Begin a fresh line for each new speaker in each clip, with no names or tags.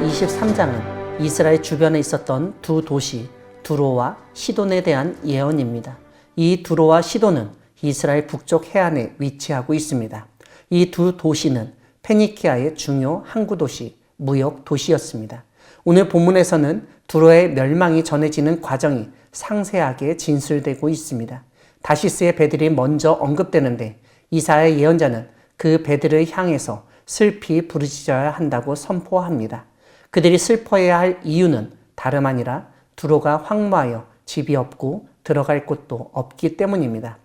23장은 이스라엘 주변에 있었던 두 도시 두로와 시돈에 대한 예언입니다. 이 두로와 시돈은 이스라엘 북쪽 해안에 위치하고 있습니다. 이 두 도시는 페니키아의 중요 항구 도시, 무역 도시였습니다. 오늘 본문에서는 두로의 멸망이 전해지는 과정이 상세하게 진술되고 있습니다. 다시스의 배들이 먼저 언급되는데 이사야 예언자는 그 배들을 향해서 슬피 부르짖어야 한다고 선포합니다. 그들이 슬퍼해야 할 이유는 다름 아니라 두로가 황무하여 집이 없고 들어갈 곳도 없기 때문입니다.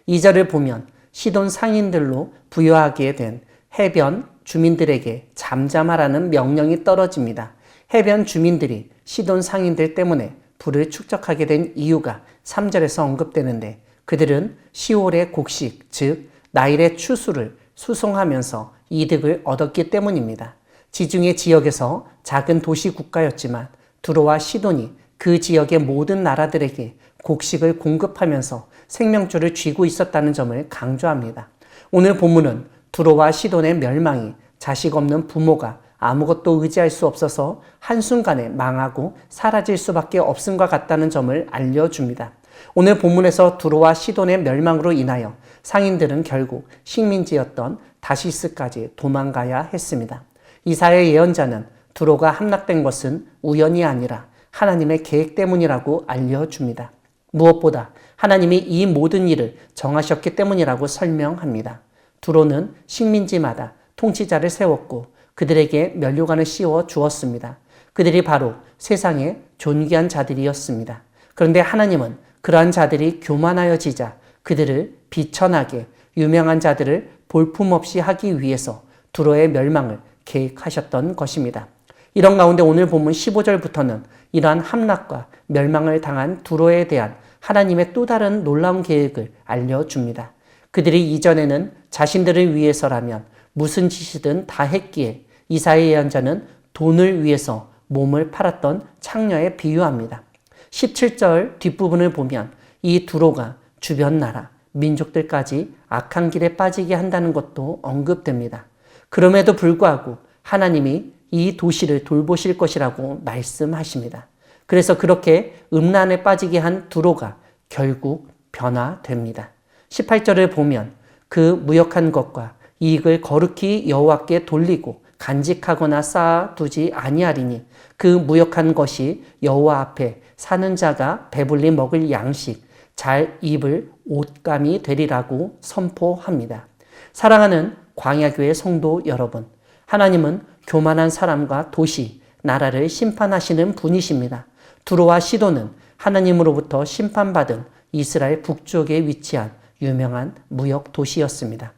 2절을 보면 시돈 상인들로 부여하게 된 해변 주민들에게 잠잠하라는 명령이 떨어집니다. 해변 주민들이 시돈 상인들 때문에 불을 축적하게 된 이유가 3절에서 언급되는데 그들은 시올의 곡식, 즉 나일의 추수를 수송하면서 이득을 얻었기 때문입니다. 지중해 지역에서 작은 도시 국가였지만 두로와 시돈이 그 지역의 모든 나라들에게 곡식을 공급하면서 생명줄을 쥐고 있었다는 점을 강조합니다. 오늘 본문은 두로와 시돈의 멸망이 자식 없는 부모가 아무것도 의지할 수 없어서 한순간에 망하고 사라질 수밖에 없음과 같다는 점을 알려줍니다. 오늘 본문에서 두로와 시돈의 멸망으로 인하여 상인들은 결국 식민지였던 다시스까지 도망가야 했습니다. 이사야 예언자는 두로가 함락된 것은 우연이 아니라 하나님의 계획 때문이라고 알려줍니다. 무엇보다 하나님이 이 모든 일을 정하셨기 때문이라고 설명합니다. 두로는 식민지마다 통치자를 세웠고 그들에게 면류관을 씌워 주었습니다. 그들이 바로 세상의 존귀한 자들이었습니다. 그런데 하나님은 그러한 자들이 교만하여지자 그들을 비천하게 유명한 자들을 볼품없이 하기 위해서 두로의 멸망을 계획하셨던 것입니다. 이런 가운데 오늘 본문 15절부터는 이러한 함락과 멸망을 당한 두로에 대한 하나님의 또 다른 놀라운 계획을 알려줍니다. 그들이 이전에는 자신들을 위해서라면 무슨 짓이든 다 했기에 이사야 예언자는 돈을 위해서 몸을 팔았던 창녀에 비유합니다. 17절 뒷부분을 보면 이 두로가 주변 나라, 민족들까지 악한 길에 빠지게 한다는 것도 언급됩니다. 그럼에도 불구하고 하나님이 이 도시를 돌보실 것이라고 말씀하십니다. 그래서 그렇게 음란에 빠지게 한 두로가 결국 변화됩니다. 18절을 보면 그 무역한 것과 이익을 거룩히 여호와께 돌리고 간직하거나 쌓아두지 아니하리니 그 무역한 것이 여호와 앞에 사는 자가 배불리 먹을 양식, 잘 입을 옷감이 되리라고 선포합니다. 사랑하는 광야교회 성도 여러분, 하나님은 교만한 사람과 도시, 나라를 심판하시는 분이십니다. 두로와 시돈은 하나님으로부터 심판받은 이스라엘 북쪽에 위치한 유명한 무역 도시였습니다.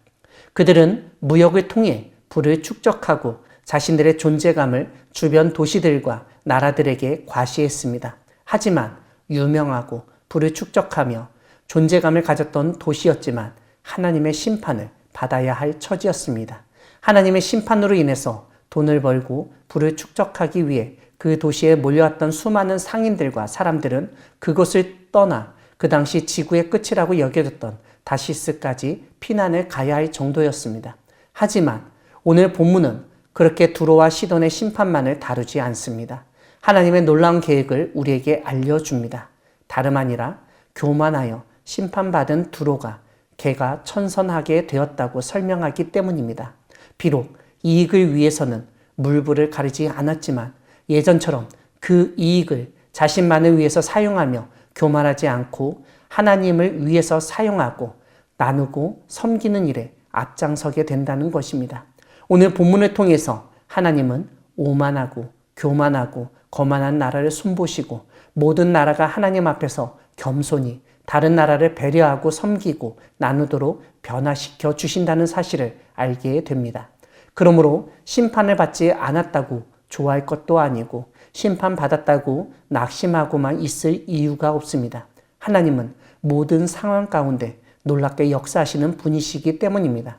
그들은 무역을 통해 부를 축적하고 자신들의 존재감을 주변 도시들과 나라들에게 과시했습니다. 하지만 유명하고 부를 축적하며 존재감을 가졌던 도시였지만 하나님의 심판을 받아야 할 처지였습니다. 하나님의 심판으로 인해서 돈을 벌고 부를 축적하기 위해 그 도시에 몰려왔던 수많은 상인들과 사람들은 그곳을 떠나 그 당시 지구의 끝이라고 여겨졌던 다시스까지 피난을 가야 할 정도였습니다. 하지만 오늘 본문은 그렇게 두로와 시돈의 심판만을 다루지 않습니다. 하나님의 놀라운 계획을 우리에게 알려줍니다. 다름 아니라 교만하여 심판받은 두로가 개가 천선하게 되었다고 설명하기 때문입니다. 비록 이익을 위해서는 물불을 가리지 않았지만 예전처럼 그 이익을 자신만을 위해서 사용하며 교만하지 않고 하나님을 위해서 사용하고 나누고 섬기는 일에 앞장서게 된다는 것입니다. 오늘 본문을 통해서 하나님은 오만하고 교만하고 거만한 나라를 손보시고 모든 나라가 하나님 앞에서 겸손히 다른 나라를 배려하고 섬기고 나누도록 변화시켜 주신다는 사실을 알게 됩니다. 그러므로 심판을 받지 않았다고 좋아할 것도 아니고 심판받았다고 낙심하고만 있을 이유가 없습니다. 하나님은 모든 상황 가운데 놀랍게 역사하시는 분이시기 때문입니다.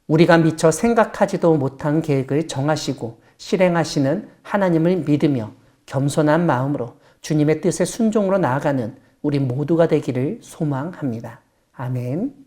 우리가 미처 생각하지도 못한 계획을 정하시고 실행하시는 하나님을 믿으며 겸손한 마음으로 주님의 뜻에 순종으로 나아가는 우리 모두가 되기를 소망합니다. 아멘.